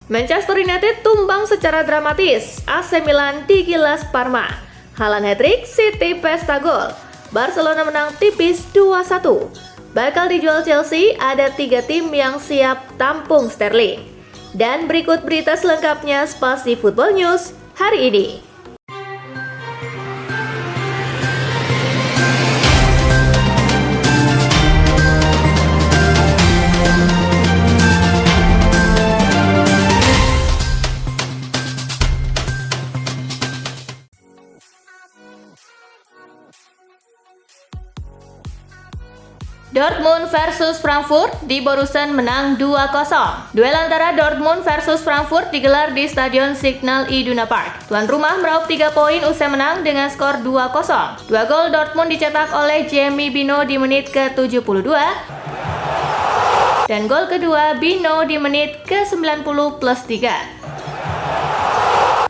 Manchester United tumbang secara dramatis, AC Milan digilas Parma. Haaland hat-trick, City pesta gol. Barcelona menang tipis 2-1. Bakal dijual Chelsea, ada 3 tim yang siap tampung Sterling. Dan berikut berita selengkapnya Spasi Football News hari ini. Dortmund versus Frankfurt di Borussen menang 2-0. Duel antara Dortmund versus Frankfurt digelar di Stadion Signal Iduna Park. Tuan rumah meraup 3 poin usai menang dengan skor 2-0. 2 gol Dortmund dicetak oleh Jamie Bino di menit ke-72. Dan gol kedua Bino di menit ke-90+3.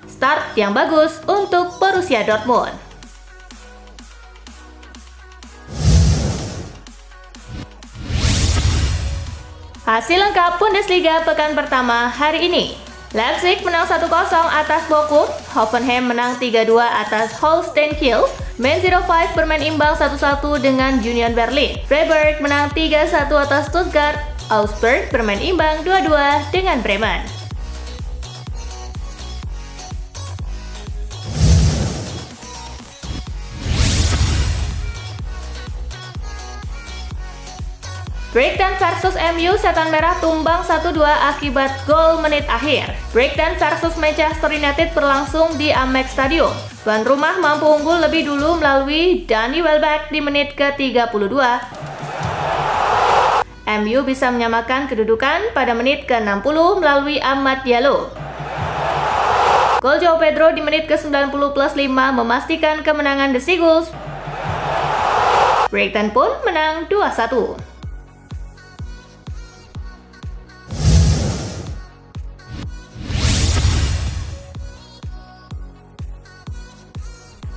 Start yang bagus untuk Borussia Dortmund. Hasil lengkap Bundesliga pekan pertama hari ini. Leipzig menang 1-0 atas Bochum, Hoffenheim menang 3-2 atas Holstein Kiel, Mainz 05 bermain imbang 1-1 dengan Union Berlin, Freiburg menang 3-1 atas Stuttgart, Augsburg bermain imbang 2-2 dengan Bremen. Brighton versus MU, Setan Merah tumbang 1-2 akibat gol menit akhir. Brighton versus Manchester United berlangsung di Amex Stadium. Tuan rumah mampu unggul lebih dulu melalui Danny Welbeck di menit ke-32. MU bisa menyamakan kedudukan pada menit ke-60 melalui Amad Diallo. Gol Joao Pedro di menit ke-90+5 memastikan kemenangan The Seagulls. Brighton pun menang 2-1.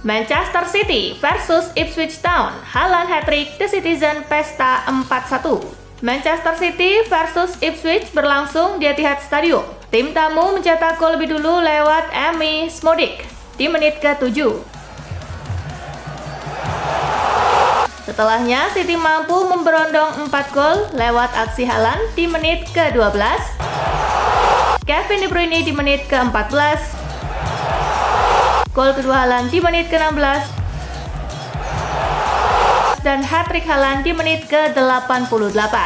Manchester City versus Ipswich Town, Haaland hat-trick, The Citizen pesta 4-1. Manchester City versus Ipswich berlangsung di Etihad Stadium. Tim tamu mencetak gol lebih dulu lewat Emi Smodik di menit ke-7. Setelahnya, City mampu memberondong 4 gol lewat aksi Haaland di menit ke-12, Kevin De Bruyne di menit ke-14, gol kedua Haaland di menit ke-16, dan hat-trick Haaland di menit ke-88.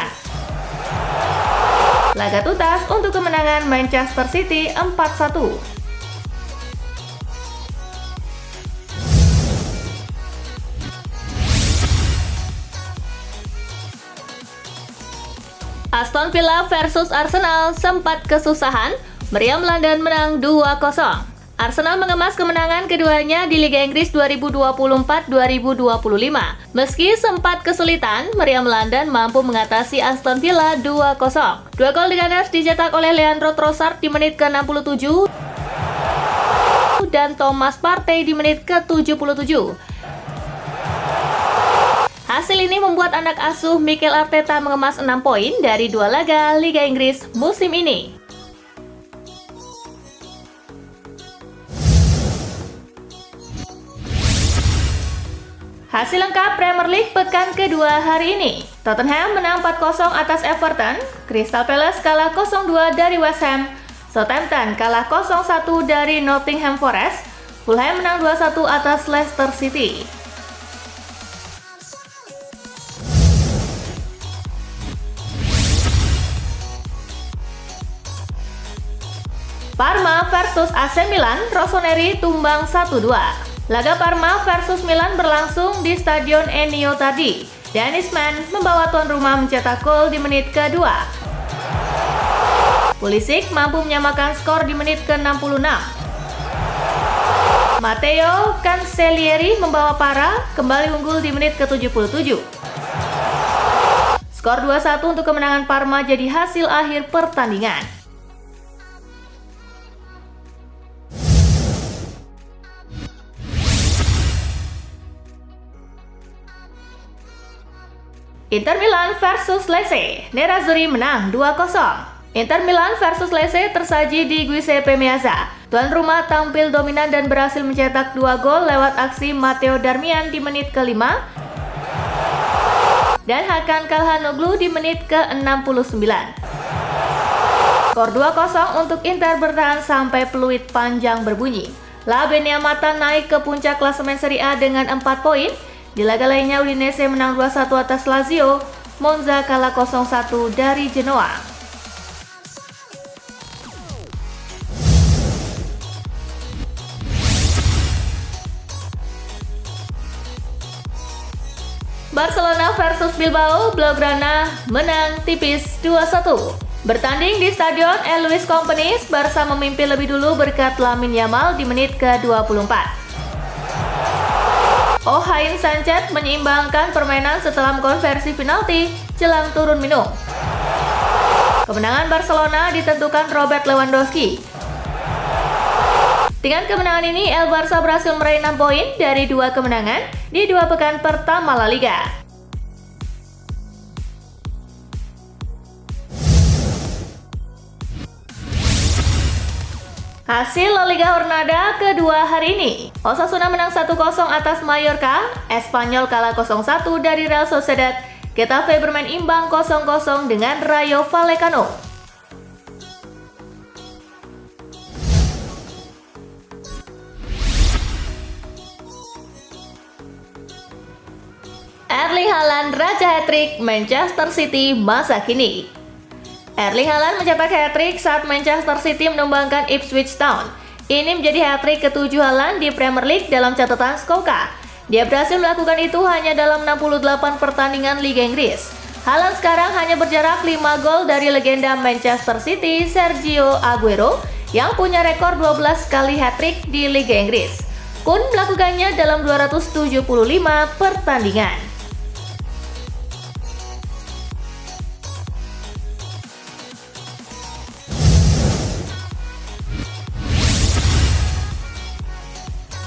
Laga tuntas untuk kemenangan Manchester City 4-1. Aston Villa versus Arsenal sempat kesusahan, Meriam London menang 2-0. Arsenal mengemas kemenangan keduanya di Liga Inggris 2024-2025. Meski sempat kesulitan, Meriam London mampu mengatasi Aston Villa 2-0. 2 gol The Gunners dicetak oleh Leandro Trossard di menit ke-67 dan Thomas Partey di menit ke-77. Hasil ini membuat anak asuh Mikel Arteta mengemas 6 poin dari 2 laga Liga Inggris musim ini. Hasil lengkap Premier League pekan kedua hari ini. Tottenham menang 4-0 atas Everton, Crystal Palace kalah 0-2 dari West Ham, Southampton kalah 0-1 dari Nottingham Forest, Fulham menang 2-1 atas Leicester City. Parma versus AC Milan, Rossoneri tumbang 1-2. Laga Parma versus Milan berlangsung di Stadion Ennio Tardi. Dennis Mann membawa tuan rumah mencetak gol di menit kedua. Pulisic mampu menyamakan skor di menit ke-66. Matteo Cancellieri membawa Parma kembali unggul di menit ke-77. Skor 2-1 untuk kemenangan Parma jadi hasil akhir pertandingan. Inter Milan versus Lecce, Nerazzurri menang 2-0. Inter Milan versus Lecce tersaji di Giuseppe Meazza. Tuan rumah tampil dominan dan berhasil mencetak 2 gol lewat aksi Matteo Darmian di menit ke-5 dan Hakan Calhanoglu di menit ke-69. Skor 2-0 untuk Inter bertahan sampai peluit panjang berbunyi. La Beniamata naik ke puncak klasemen Serie A dengan 4 poin. Di laga lainnya Udinese menang 2-1 atas Lazio, Monza kalah 0-1 dari Genoa. Barcelona versus Bilbao, Blaugrana menang tipis 2-1. Bertanding di Stadion El Luis Companys, Barca memimpin lebih dulu berkat Lamine Yamal di menit ke-24. Ohain Sanchez menyeimbangkan permainan setelah konversi penalti jelang turun minum. Kemenangan Barcelona ditentukan Robert Lewandowski. Dengan kemenangan ini, El Barça berhasil meraih 6 poin dari 2 kemenangan di 2 pekan pertama La Liga. Hasil La Liga Jornada kedua hari ini. Osasuna menang 1-0 atas Mallorca, Espanyol kalah 0-1 dari Real Sociedad, Getafe bermain imbang 0-0 dengan Rayo Vallecano. Erling Haaland raja hat-trick Manchester City masa kini. Erling Haaland mencetak hat-trick saat Manchester City menumbangkan Ipswich Town. Ini menjadi hat-trick ke-7 Haaland di Premier League dalam catatan Scoka. Dia berhasil melakukan itu hanya dalam 68 pertandingan Liga Inggris. Haaland sekarang hanya berjarak 5 gol dari legenda Manchester City Sergio Aguero yang punya rekor 12 kali hat-trick di Liga Inggris. Kun melakukannya dalam 275 pertandingan.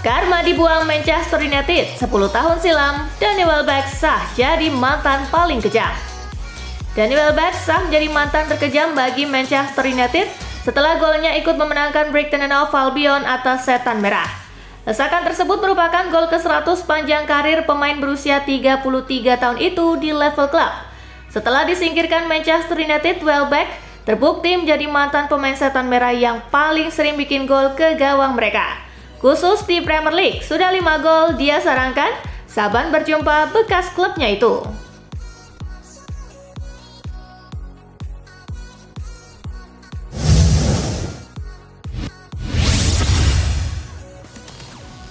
Karma dibuang Manchester United 10 tahun silam, Danny Welbeck sah jadi mantan paling kejam. Danny Welbeck sah menjadi mantan terkejam bagi Manchester United setelah golnya ikut memenangkan Brighton and Hove Albion atas Setan Merah. Lesakan tersebut merupakan gol ke-100 panjang karir pemain berusia 33 tahun itu di level klub. Setelah disingkirkan Manchester United, Welbeck terbukti menjadi mantan pemain Setan Merah yang paling sering bikin gol ke gawang mereka. Khusus di Premier League, sudah 5 gol dia sarankan saban berjumpa bekas klubnya itu.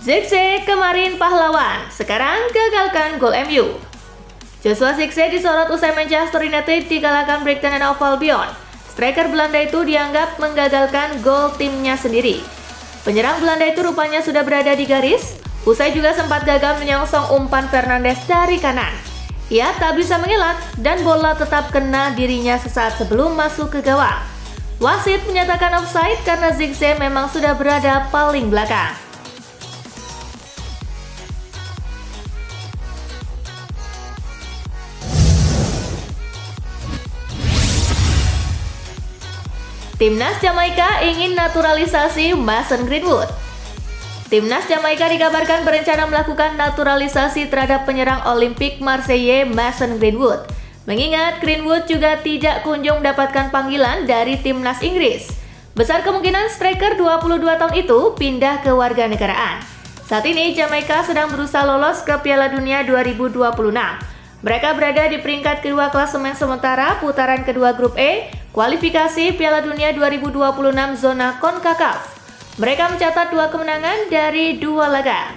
Zirkzee kemarin pahlawan, sekarang gagalkan gol MU. Joshua Zirkzee disorot usai Manchester United dikalahkan Brighton and Hove Albion. Striker Belanda itu dianggap menggagalkan gol timnya sendiri. Penyerang Belanda itu rupanya sudah berada di garis, usai juga sempat gagal menyongsong umpan Fernandes dari kanan. Ia tak bisa mengelak dan bola tetap kena dirinya sesaat sebelum masuk ke gawang. Wasit menyatakan offside karena Zirkzee memang sudah berada paling belakang. Timnas Jamaika ingin naturalisasi Mason Greenwood. Timnas Jamaika dikabarkan berencana melakukan naturalisasi terhadap penyerang Olympique Marseille Mason Greenwood. Mengingat Greenwood juga tidak kunjung mendapatkan panggilan dari Timnas Inggris. Besar kemungkinan striker 22 tahun itu pindah ke warganegaraan. Saat ini Jamaika sedang berusaha lolos ke Piala Dunia 2026. Mereka berada di peringkat kedua klasemen sementara putaran kedua grup E, kualifikasi Piala Dunia 2026 zona CONCACAF. Mereka mencatat 2 kemenangan dari 2 laga.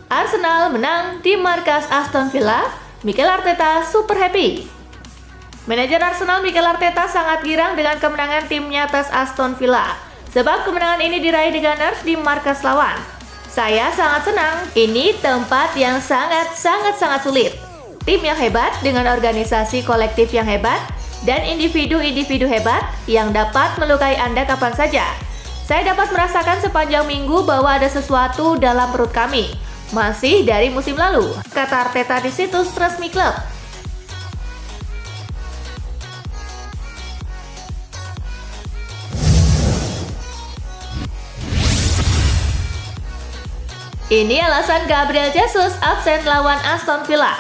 Arsenal menang di markas Aston Villa, Mikel Arteta super happy. Manajer Arsenal Mikel Arteta sangat girang dengan kemenangan timnya atas Aston Villa. Sebab kemenangan ini diraih The Gunners di markas lawan. Saya sangat senang, ini tempat yang sangat sulit. Tim yang hebat dengan organisasi kolektif yang hebat dan individu-individu hebat yang dapat melukai Anda kapan saja. Saya dapat merasakan sepanjang minggu bahwa ada sesuatu dalam perut kami. Masih dari musim lalu, kata Arteta di situs resmi klub. Ini alasan Gabriel Jesus absen lawan Aston Villa.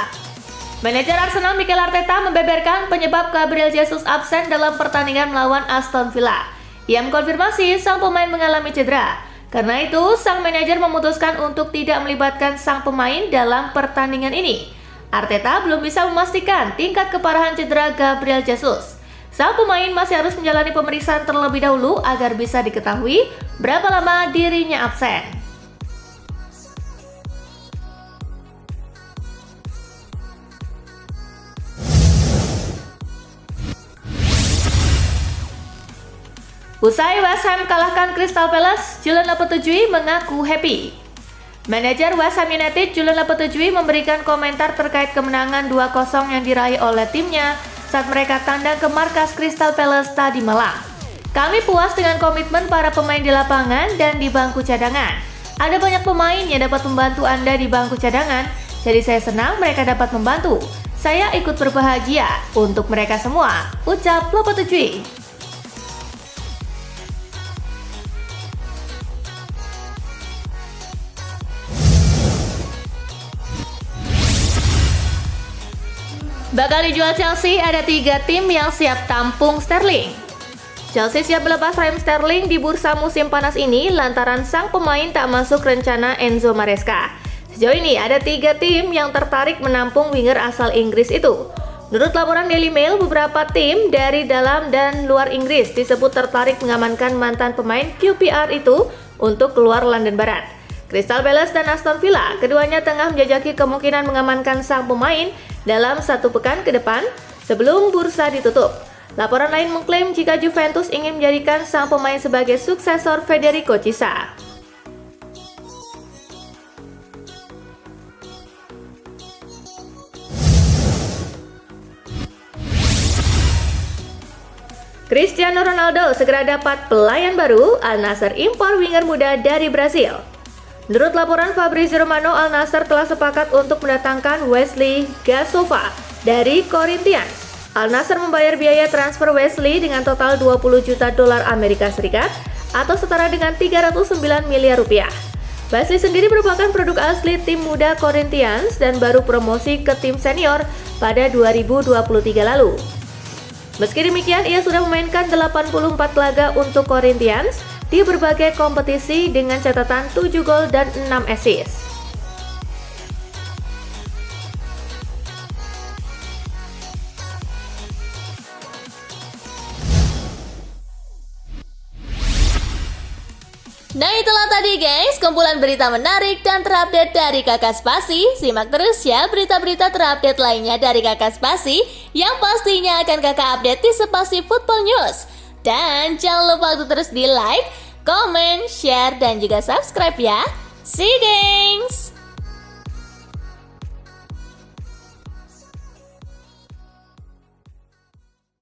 Manajer Arsenal Mikel Arteta membeberkan penyebab Gabriel Jesus absen dalam pertandingan melawan Aston Villa. Ia mengkonfirmasi sang pemain mengalami cedera. Karena itu, sang manajer memutuskan untuk tidak melibatkan sang pemain dalam pertandingan ini. Arteta belum bisa memastikan tingkat keparahan cedera Gabriel Jesus. Sang pemain masih harus menjalani pemeriksaan terlebih dahulu agar bisa diketahui berapa lama dirinya absen. Usai West Ham kalahkan Crystal Palace, Julen Lopetegui mengaku happy. Manajer West Ham United Julen Lopetegui memberikan komentar terkait kemenangan 2-0 yang diraih oleh timnya saat mereka tandang ke markas Crystal Palace tadi malam. Kami puas dengan komitmen para pemain di lapangan dan di bangku cadangan. Ada banyak pemain yang dapat membantu Anda di bangku cadangan, jadi saya senang mereka dapat membantu. Saya ikut berbahagia untuk mereka semua, ucap Lopetegui. Bakal dijual Chelsea, ada 3 tim yang siap tampung Sterling. Chelsea siap melepas Raheem Sterling di bursa musim panas ini lantaran sang pemain tak masuk rencana Enzo Maresca. Sejauh ini ada 3 tim yang tertarik menampung winger asal Inggris itu. Menurut laporan Daily Mail, beberapa tim dari dalam dan luar Inggris disebut tertarik mengamankan mantan pemain QPR itu untuk keluar London Barat. Crystal Palace dan Aston Villa, keduanya tengah menjajaki kemungkinan mengamankan sang pemain dalam 1 pekan ke depan sebelum bursa ditutup. Laporan lain mengklaim jika Juventus ingin menjadikan sang pemain sebagai suksesor Federico Chiesa. Cristiano Ronaldo segera dapat pelayan baru. Al Nassr impor winger muda dari Brasil. Menurut laporan Fabrizio Romano, Al Nassr telah sepakat untuk mendatangkan Wesley Gasova dari Corinthians. Al Nassr membayar biaya transfer Wesley dengan total 20 juta dolar Amerika Serikat atau setara dengan 309 miliar rupiah. Wesley sendiri merupakan produk asli tim muda Corinthians dan baru promosi ke tim senior pada 2023 lalu. Meski demikian, ia sudah memainkan 84 laga untuk Corinthians di berbagai kompetisi dengan catatan 7 gol dan 6 assist. Nah itulah tadi guys, kumpulan berita menarik dan terupdate dari Kakak Spasi. Simak terus ya berita-berita terupdate lainnya dari Kakak Spasi yang pastinya akan Kakak update di Spasi Football News. Dan jangan lupa untuk terus di like, comment, share, dan juga subscribe ya. See you, gengs!